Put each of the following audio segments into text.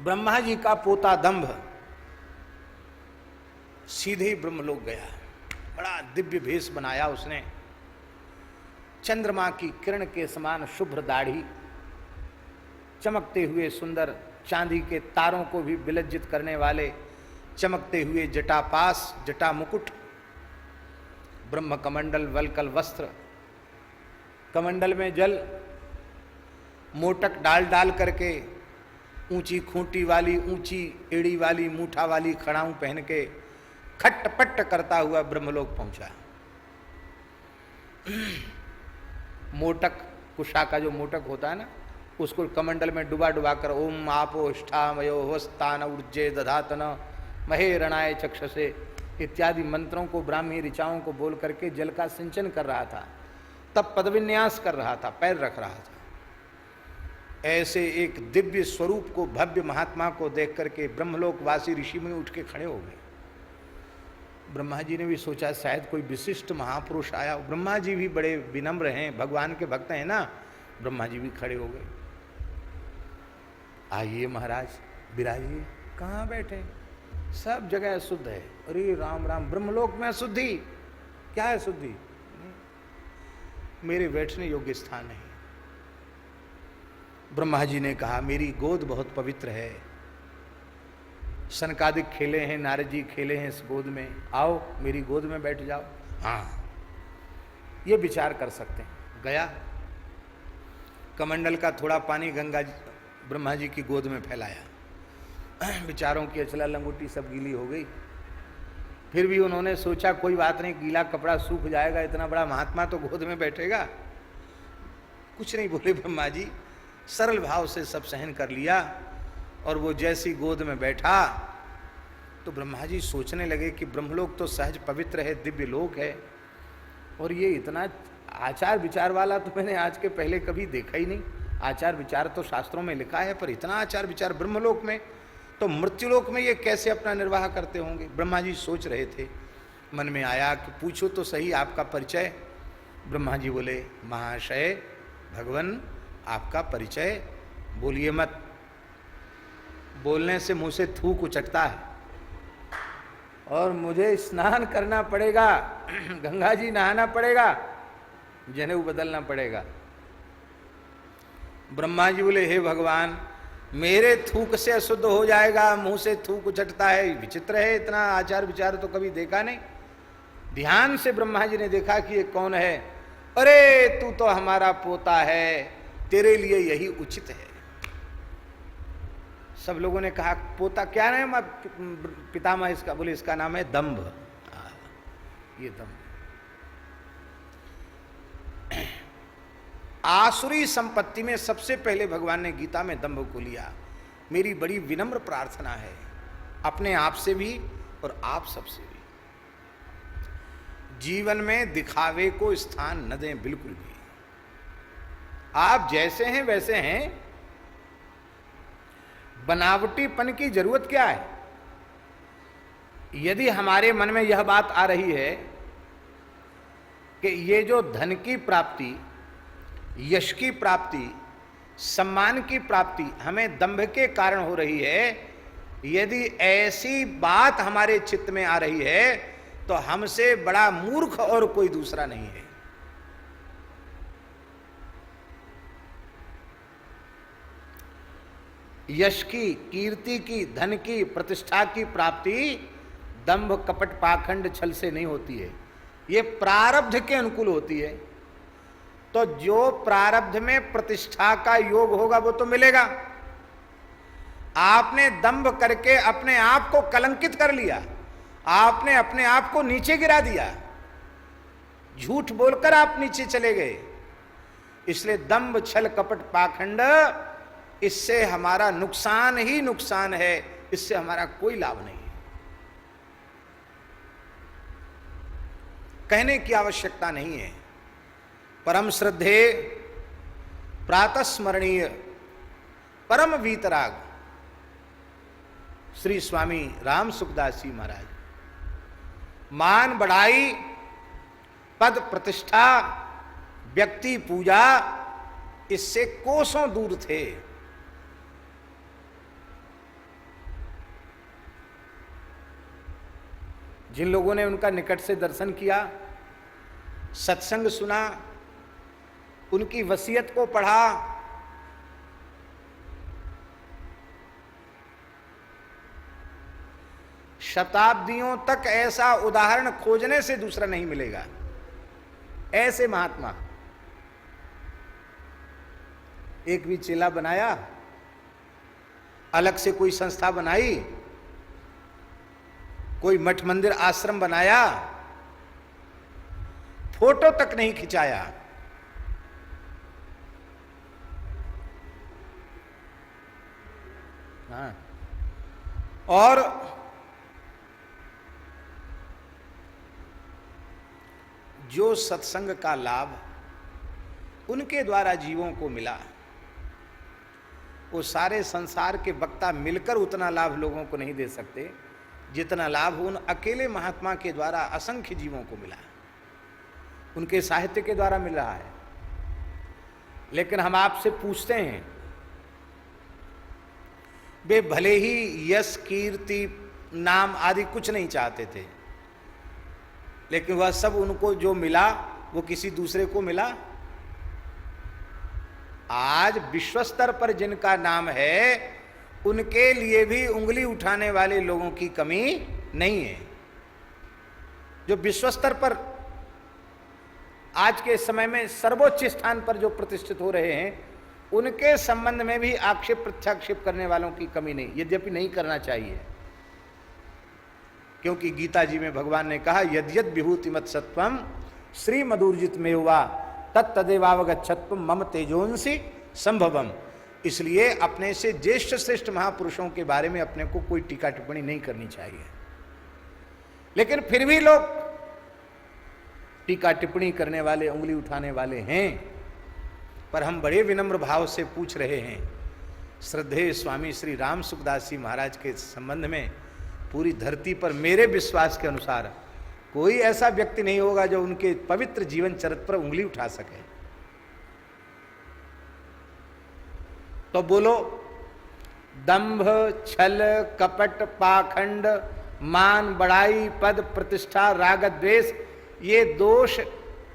ब्रह्मा जी का पोता दंभ सीधे ही ब्रह्मलोक गया। बड़ा दिव्य भेष बनाया उसने, चंद्रमा की किरण के समान शुभ्र दाढ़ी, चमकते हुए सुंदर चांदी के तारों को भी विलज्जित करने वाले चमकते हुए जटापास, जटा मुकुट, ब्रह्म कमंडल, वलकल वस्त्र, कमंडल में जल, मोटक डाल डाल करके, ऊंची खूंटी वाली, ऊंची एड़ी वाली, मूठा वाली खड़ाऊं पहन के खट्ट-पट्ट करता हुआ ब्रह्मलोक पहुंचा। मोटक, कुशा का जो मोटक होता है ना, उसको कमंडल में डुबा डुबा कर ओम आपो ष्ठामयो वस्तान ऊर्जे दधातन महे रणाय चक्षसे इत्यादि मंत्रों को, ब्राह्मी ऋचाओं को बोल करके जल का सिंचन कर रहा था। तब पदविन्यास कर रहा था, पैर रख रहा था। ऐसे एक दिव्य स्वरूप को, भव्य महात्मा को देख करके ब्रह्मलोकवासी ऋषि मुनि उठ के खड़े हो गए। ब्रह्मा जी ने भी सोचा शायद कोई विशिष्ट महापुरुष आया। ब्रह्मा जी भी बड़े विनम्र हैं, भगवान के भक्त हैं ना। ब्रह्मा जी भी खड़े हो गए। आइए महाराज, विराजिए। कहाँ बैठे? सब जगह शुद्ध है। अरे राम राम, ब्रह्मलोक में अशुद्धि? क्या है शुद्धि? मेरे बैठने योग्य स्थान नहीं। ब्रह्मा जी ने कहा मेरी गोद बहुत पवित्र है, सनकादिक खेले हैं, नारद जी खेले हैं इस गोद में, आओ मेरी गोद में बैठ जाओ। हाँ, ये विचार कर सकते हैं। गया, कमंडल का थोड़ा पानी गंगा जी, ब्रह्मा जी की गोद में फैलाया। विचारों की अचला लंगोटी सब गीली हो गई। फिर भी उन्होंने सोचा कोई बात नहीं, गीला कपड़ा सूख जाएगा, इतना बड़ा महात्मा तो गोद में बैठेगा। कुछ नहीं बोले ब्रह्मा जी, सरल भाव से सब सहन कर लिया। और वो जैसी गोद में बैठा तो ब्रह्मा जी सोचने लगे कि ब्रह्मलोक तो सहज पवित्र है, दिव्य लोक है, और ये इतना आचार विचार वाला तो मैंने आज के पहले कभी देखा ही नहीं। आचार विचार तो शास्त्रों में लिखा है, पर इतना आचार विचार ब्रह्मलोक में, तो मृत्युलोक में ये कैसे अपना निर्वाह करते होंगे? ब्रह्मा जी सोच रहे थे। मन में आया कि पूछो तो सही आपका परिचय। ब्रह्मा जी बोले महाशय, भगवान आपका परिचय बोलिए मत। बोलने से मुंह से थूक उचकता है और मुझे स्नान करना पड़ेगा, गंगा जी नहाना पड़ेगा, जनेऊ बदलना पड़ेगा। ब्रह्मा जी बोले हे भगवान, मेरे थूक से अशुद्ध हो जाएगा, मुंह से थूक उचटता है, विचित्र है, इतना आचार विचार तो कभी देखा नहीं। ध्यान से ब्रह्मा जी ने देखा कि ये कौन है। अरे तू तो हमारा पोता है, तेरे लिए यही उचित है। सब लोगों ने कहा पोता क्या नाम है पितामह इसका? बोले इसका नाम है दंभ। ये दंभ आसुरी संपत्ति में सबसे पहले भगवान ने गीता में दंभ को लिया। मेरी बड़ी विनम्र प्रार्थना है, अपने आप से भी और आप सबसे भी, जीवन में दिखावे को स्थान न दें बिल्कुल भी। आप जैसे हैं वैसे हैं, बनावटीपन की जरूरत क्या है? यदि हमारे मन में यह बात आ रही है कि ये जो धन की प्राप्ति, यश की प्राप्ति, सम्मान की प्राप्ति हमें दंभ के कारण हो रही है, यदि ऐसी बात हमारे चित्त में आ रही है तो हमसे बड़ा मूर्ख और कोई दूसरा नहीं है। यश की, कीर्ति की, धन की, प्रतिष्ठा की प्राप्ति दंभ, कपट, पाखंड, छल से नहीं होती है। ये प्रारब्ध के अनुकूल होती है। तो जो प्रारब्ध में प्रतिष्ठा का योग होगा वो तो मिलेगा। आपने दंभ करके अपने आप को कलंकित कर लिया, आपने अपने आप को नीचे गिरा दिया, झूठ बोलकर आप नीचे चले गए। इसलिए दंभ, छल, कपट, पाखंड, इससे हमारा नुकसान ही नुकसान है, इससे हमारा कोई लाभ नहीं है। कहने की आवश्यकता नहीं है। परम श्रद्धे, प्रातः स्मरणीय, परम वीतराग श्री स्वामी राम सुखदास जी महाराज, मान बढ़ाई, पद प्रतिष्ठा, व्यक्ति पूजा, इससे कोसों दूर थे। जिन लोगों ने उनका निकट से दर्शन किया, सत्संग सुना, उनकी वसीयत को पढ़ा, शताब्दियों तक ऐसा उदाहरण खोजने से दूसरा नहीं मिलेगा। ऐसे महात्मा, एक भी चेला बनाया, अलग से कोई संस्था बनाई, कोई मठ मंदिर आश्रम बनाया, फोटो तक नहीं खिंचाया। हाँ, और जो सत्संग का लाभ उनके द्वारा जीवों को मिला, वो सारे संसार के वक्ता मिलकर उतना लाभ लोगों को नहीं दे सकते जितना लाभ उन अकेले महात्मा के द्वारा असंख्य जीवों को मिला, उनके साहित्य के द्वारा मिल रहा है। लेकिन हम आपसे पूछते हैं, वे भले ही यश, कीर्ति, नाम आदि कुछ नहीं चाहते थे, लेकिन वह सब उनको जो मिला वो किसी दूसरे को मिला। आज विश्व स्तर पर जिनका नाम है, उनके लिए भी उंगली उठाने वाले लोगों की कमी नहीं है। जो विश्व स्तर पर आज के समय में सर्वोच्च स्थान पर जो प्रतिष्ठित हो रहे हैं, उनके संबंध में भी आक्षेप प्रत्याक्षेप करने वालों की कमी नहीं, यद्यपि नहीं करना चाहिए। क्योंकि गीता जी में भगवान ने कहा, यद्यद विभूति मत सत्वम श्री मधुर्जित में हुआ तत्तदेवावगच्छत्व मम तेजोंसि संभवम। इसलिए अपने से ज्येष्ठ श्रेष्ठ महापुरुषों के बारे में अपने को कोई टीका टिप्पणी नहीं करनी चाहिए। लेकिन फिर भी लोग टीका टिप्पणी करने वाले, उंगली उठाने वाले हैं। पर हम बड़े विनम्र भाव से पूछ रहे हैं, श्रद्धेय स्वामी श्री राम सुखदास जी महाराज के संबंध में पूरी धरती पर मेरे विश्वास के अनुसार कोई ऐसा व्यक्ति नहीं होगा जो उनके पवित्र जीवन चरित्र पर उंगली उठा सके। तो बोलो, दंभ, छल, कपट, पाखंड, मान, बड़ाई, पद, प्रतिष्ठा, राग, द्वेष, ये दोष,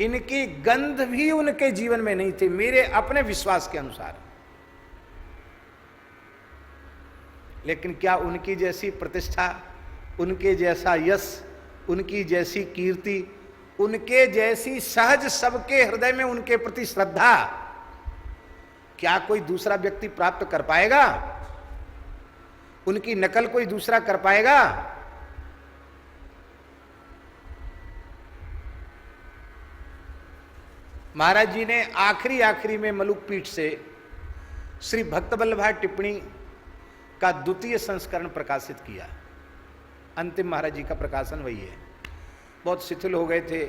इनकी गंध भी उनके जीवन में नहीं थी मेरे अपने विश्वास के अनुसार। लेकिन क्या उनकी जैसी प्रतिष्ठा, उनके जैसा यश, उनकी जैसी कीर्ति, उनके जैसी सहज सबके हृदय में उनके प्रति श्रद्धा क्या कोई दूसरा व्यक्ति प्राप्त कर पाएगा? उनकी नकल कोई दूसरा कर पाएगा? महाराज जी ने आखिरी में मलुक पीठ से श्री भक्त वल्लभा टिप्पणी का द्वितीय संस्करण प्रकाशित किया। अंतिम महाराज जी का प्रकाशन वही है। बहुत शिथिल हो गए थे,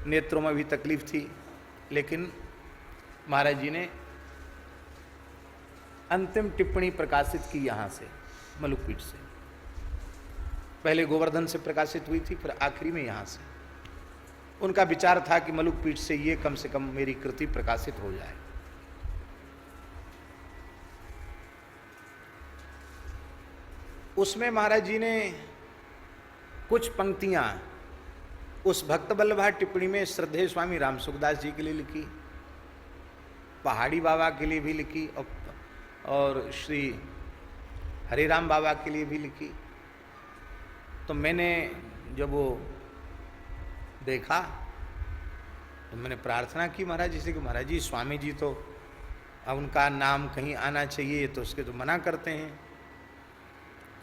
नेत्रों में भी तकलीफ थी, लेकिन महाराज जी ने अंतिम टिप्पणी प्रकाशित की यहाँ से, मलुक पीठ से। पहले गोवर्धन से प्रकाशित हुई थी, फिर आखिरी में यहाँ से। उनका विचार था कि मलुक पीठ से ये कम से कम मेरी कृति प्रकाशित हो जाए। उसमें महाराज जी ने कुछ पंक्तियां उस भक्त वल्लभा टिप्पणी में श्रद्धेय स्वामी राम सुखदास जी के लिए लिखी, पहाड़ी बाबा के लिए भी लिखी, और श्री हरिराम बाबा के लिए भी लिखी। तो मैंने जब वो देखा तो मैंने प्रार्थना की महाराज जी से कि महाराज जी, स्वामी जी तो अब उनका नाम कहीं आना चाहिए तो उसके तो मना करते हैं।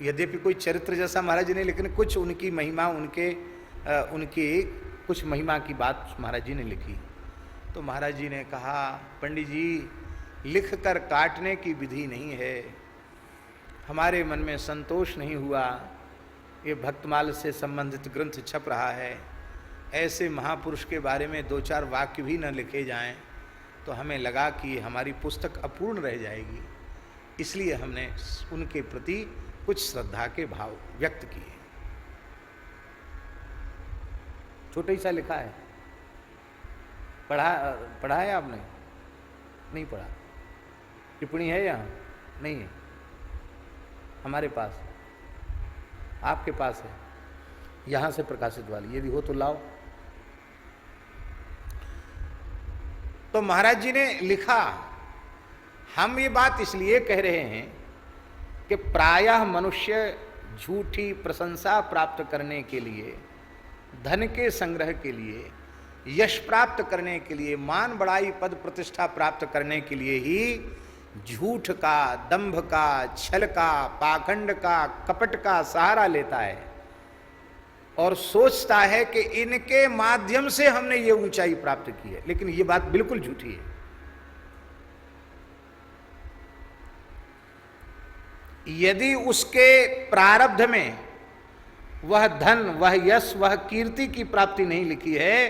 यद्यपि कोई चरित्र जैसा महाराज जी ने, लेकिन कुछ उनकी महिमा, उनकी कुछ महिमा की बात महाराज जी ने लिखी। तो महाराज जी ने कहा, पंडित जी, लिख कर काटने की विधि नहीं है, हमारे मन में संतोष नहीं हुआ। ये भक्तमाल से संबंधित ग्रंथ छप रहा है, ऐसे महापुरुष के बारे में दो चार वाक्य भी न लिखे जाएं तो हमें लगा कि हमारी पुस्तक अपूर्ण रह जाएगी, इसलिए हमने उनके प्रति कुछ श्रद्धा के भाव व्यक्त किए। छोटा ही सा लिखा है, पढ़ा है आपने? नहीं पढ़ा? टिप्पणी है यहाँ? नहीं है हमारे पास, आपके पास है। यहां से प्रकाशित वाली, यदि हो तो लाओ। तो महाराज जी ने लिखा, हम ये बात इसलिए कह रहे हैं कि प्रायः मनुष्य झूठी प्रशंसा प्राप्त करने के लिए, धन के संग्रह के लिए, यश प्राप्त करने के लिए, मान बड़ाई पद प्रतिष्ठा प्राप्त करने के लिए ही झूठ का, दंभ का, छल का, पाखंड का, कपट का सहारा लेता है और सोचता है कि इनके माध्यम से हमने ये ऊंचाई प्राप्त की है। लेकिन ये बात बिल्कुल झूठी है। यदि उसके प्रारब्ध में वह धन, वह यश, वह कीर्ति की प्राप्ति नहीं लिखी है,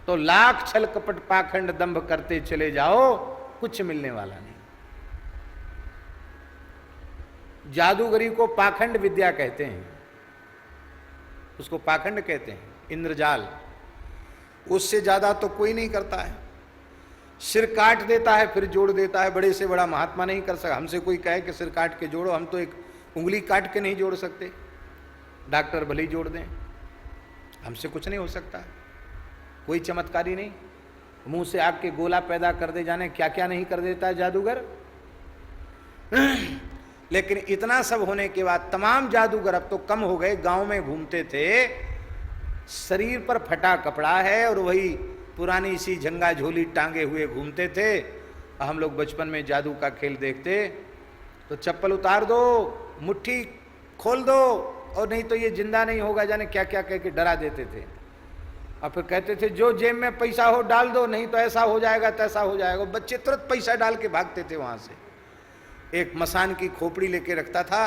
तो लाख छल कपट पाखंड दंभ करते चले जाओ, कुछ मिलने वाला नहीं। जादूगरी को पाखंड विद्या कहते हैं, उसको पाखंड कहते हैं, इंद्रजाल। उससे ज्यादा तो कोई नहीं करता है। सिर काट देता है फिर जोड़ देता है, बड़े से बड़ा महात्मा नहीं कर सकता। हमसे कोई कहे कि सिर काट के जोड़ो, हम तो एक उंगली काट के नहीं जोड़ सकते, डॉक्टर भले ही जोड़ दें, हमसे कुछ नहीं हो सकता। कोई चमत्कारी नहीं, मुंह से आग के गोला पैदा कर दे, जाने क्या क्या नहीं कर देता है जादूगर। लेकिन इतना सब होने के बाद तमाम जादूगर अब तो कम हो गए, गांव में घूमते थे, शरीर पर फटा कपड़ा है और वही पुरानी सी झंगा झोली टांगे हुए घूमते थे। हम लोग बचपन में जादू का खेल देखते तो चप्पल उतार दो, मुट्ठी खोल दो, और नहीं तो ये जिंदा नहीं होगा, जाने क्या क्या कह के डरा देते थे। और फिर कहते थे जो जेब में पैसा हो डाल दो, नहीं तो ऐसा हो जाएगा तैसा हो जाएगा। बच्चे तुरंत पैसा डाल के भागते थे वहां से। एक मसान की खोपड़ी लेके रखता था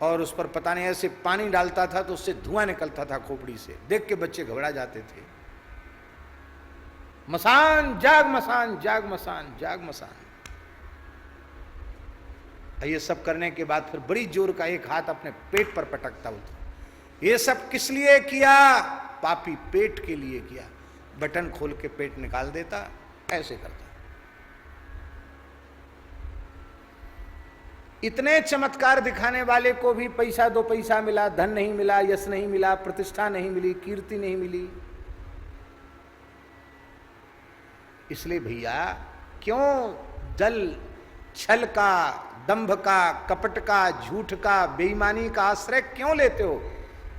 और उस पर पता नहीं ऐसे पानी डालता था तो उससे धुआं निकलता था खोपड़ी से, देख के बच्चे घबरा जाते थे। मसान जाग, मसान जाग, मसान जाग, मसान। ये सब करने के बाद फिर बड़ी जोर का एक हाथ अपने पेट पर पटकता होता। ये सब किस लिए किया? पापी पेट के लिए किया। बटन खोल के पेट निकाल देता, ऐसे करता। इतने चमत्कार दिखाने वाले को भी पैसा दो पैसा मिला, धन नहीं मिला, यश नहीं मिला, प्रतिष्ठा नहीं मिली, कीर्ति नहीं मिली। इसलिए भैया क्यों दल छल का, दंभ का, कपट का, झूठ का, बेईमानी का आश्रय क्यों लेते हो?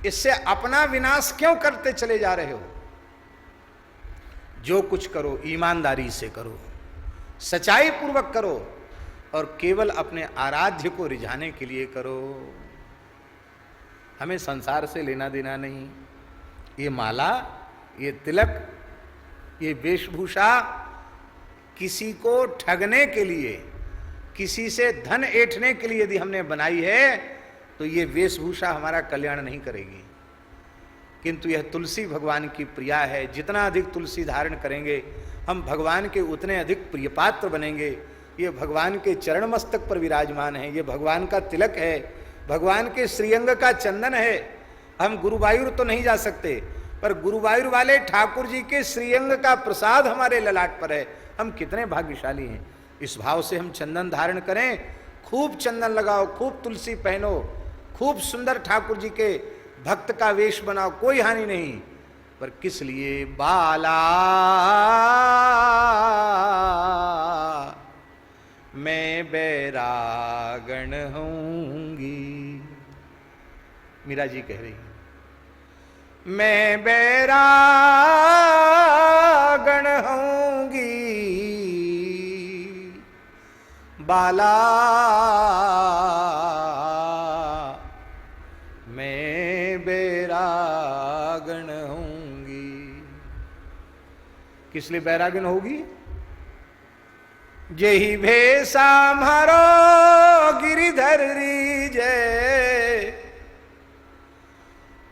इससे अपना विनाश क्यों करते चले जा रहे हो? जो कुछ करो ईमानदारी से करो, सच्चाई पूर्वक करो और केवल अपने आराध्य को रिझाने के लिए करो। हमें संसार से लेना देना नहीं। ये माला, ये तिलक, ये वेशभूषा किसी को ठगने के लिए, किसी से धन ऐंठने के लिए यदि हमने बनाई है तो ये वेशभूषा हमारा कल्याण नहीं करेगी। किंतु यह तुलसी भगवान की प्रिया है। जितना अधिक तुलसी धारण करेंगे हम भगवान के उतने अधिक प्रिय पात्र बनेंगे। ये भगवान के चरण मस्तक पर विराजमान है, ये भगवान का तिलक है, भगवान के श्रीअंग का चंदन है। हम गुरुवायूर तो नहीं जा सकते, पर गुरुवायूर वाले ठाकुर जी के श्रीअंग का प्रसाद हमारे ललाट पर है। हम कितने भाग्यशाली हैं। इस भाव से हम चंदन धारण करें, खूब चंदन लगाओ, खूब तुलसी पहनो, खूब सुंदर ठाकुर जी के भक्त का वेश बनाओ, कोई हानि नहीं। पर किस लिए? बाला मैं बैरागण होंगी। मीरा जी कह रही, मैं बैरागण होंगी, बाला मैं बैरागण होंगी। किस लिए बैरागण होगी? जेहि भेषा मारो गिरिधर जय,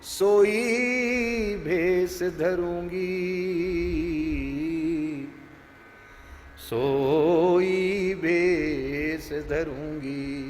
सोई भेष धरूंगी, सोई भेष धरूंगी।